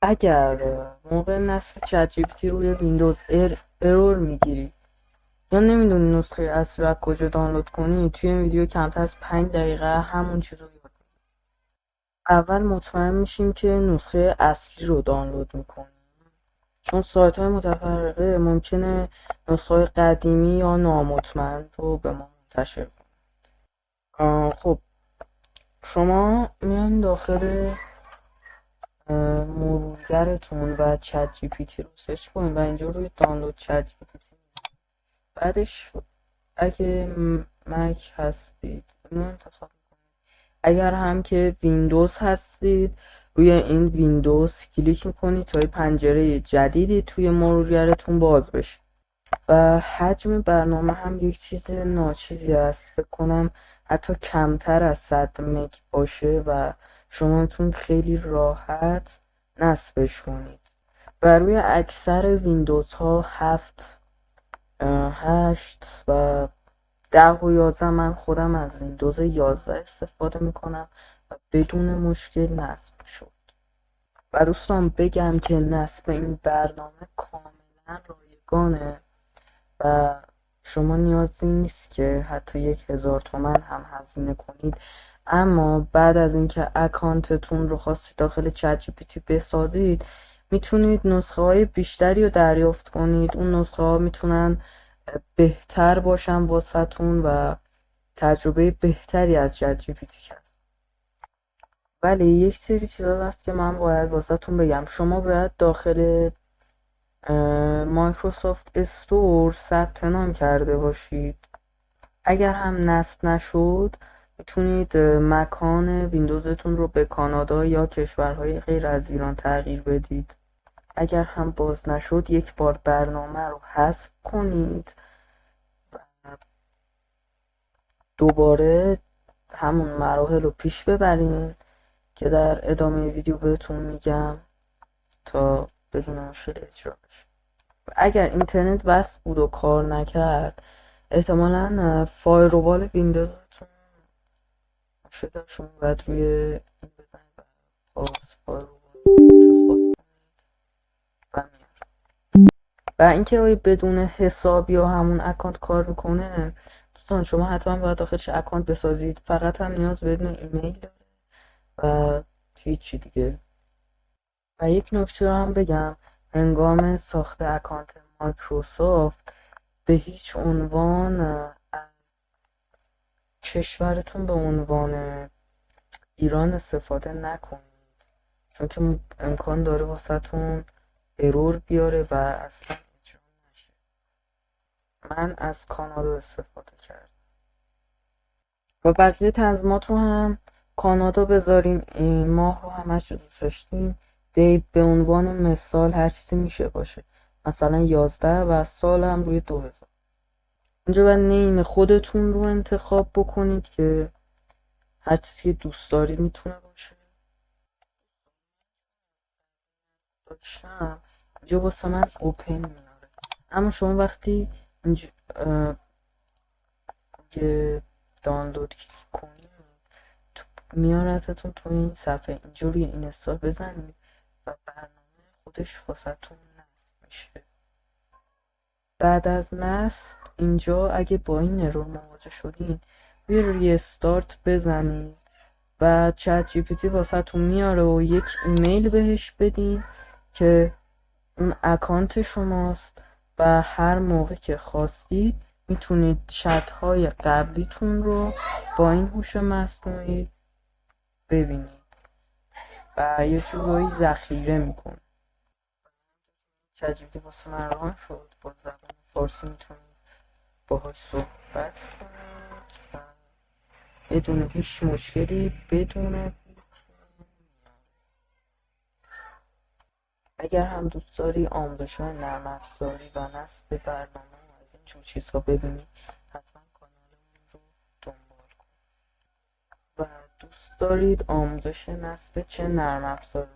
اگر موقع نصب چت جی پی تی روی ویندوز ارور میگیری یا نمیدونی نسخه اصلی رو از کجا دانلود کنی، توی این ویدیو کمتر از 5 دقیقه همون چیز رو یاد می‌گیری. اول مطمئن میشیم که نسخه اصلی رو دانلود میکنیم، چون سایت های متفرقه ممکنه نسخه قدیمی یا نامطمئن رو به ما منتشر کنن. خب شما میان داخل مرورگرتون و چت جی پی تی رو سرچ کنید و اینجا روی دانلود چت جی پی تی، بعدش اگه مک هستید اینو انتخاب کنید. اگر هم که ویندوز هستید روی این ویندوز کلیک میکنید تا پنجره جدیدی توی مرورگرتون باز بشه. و حجم برنامه هم یک چیز ناچیزی است، فکر کنم حتی کمتر از 100 مگ باشه و شما میتونید خیلی راحت نصبش کنید. و روی اکثر ویندوز ها 7 8 و 10 و 11 من خودم از ویندوز 11 استفاده میکنم و بدون مشکل نصب شد. و دوستان بگم که نصب این برنامه کاملا رایگانه و شما نیازی نیست که حتی 1000 تومن هم هزینه کنید. اما بعد از اینکه اکانتتون رو خواستید داخل چت جی پی تی بسازید، میتونید نسخه های بیشتری رو دریافت کنید. اون نسخه ها میتونن بهتر باشن واسهتون و تجربه بهتری از چت جی پی تی کرد. ولی یک سری چیزا هست که من باید واسهتون بگم. شما باید داخل مایکروسافت استور ثبت نام کرده باشید. اگر هم نصب نشد میتونید مکان ویندوزتون رو به کانادا یا کشورهای غیر از ایران تغییر بدید. اگر هم باز نشد یک بار برنامه رو حذف کنید و دوباره همون مراحل رو پیش ببرید که در ادامه ویدیو بهتون میگم تا بدون مشکل اجرا بشه. اگر اینترنت وصل بود و کار نکرد، احتمالا فایروال ویندوزتون شده، شما باید روی این بزنید و باز فایروال انتخاب و میاد. و اینکه بدون حساب یا همون اکانت کار میکنه، دوستان شما حتما باید داخلش اکانت بسازید. فقط هم نیاز بدون ایمیل داره و هیچی دیگه. و یک نکته رو هم بگم، هنگام ساخت اکانت مایکروسافت به هیچ عنوان از کشورتون به عنوان ایران استفاده نکنید، چون که امکان داره واسهتون ارور بیاره و اصلا اجرا نشه. من از کانادا استفاده کردم و بقیه تنظیمات رو هم کانادا بذارین. این ماه رو همش دوست داشتیم. دیت به عنوان مثال هر چیزی میشه باشه، مثلا 11 و سال هم روی 2000. اینجا باید نیم خودتون رو انتخاب بکنید که هر چیزی که دوست دارید میتونه باشه. داشتم اینجا واسه من اوپن میاره، اما شما وقتی اینجا که دانلود کلیک کنید میارتتون تو این صفحه. اینجا روی اینستال بزنید و برنامه خودش واسهتون نصب میشه. بعد از نصب اینجا اگه با این ارور مواجه شدین روی ریستارت بزنید و چت جی پی تی واسهتون میاره و یک ایمیل بهش بدین که اون اکانت شماست و هر موقع که خواستید میتونید چت های قبلیتون رو با این هوش مصنوعی ببینید و یه جورایی ذخیره میکنه. چت جی پی تی واسه من ران شد، با زبان فارسی میتونید باهاش صحبت کنید و بدون هیچ مشکلی بدون. اگر هم دوست داری آموزش‌های نرم افزاری و نصب برنامه و از این جور چیزها ببینی، حتما کانالمون رو دنبال کن. و دوست دارید آموزش نصب چه نرم افزاری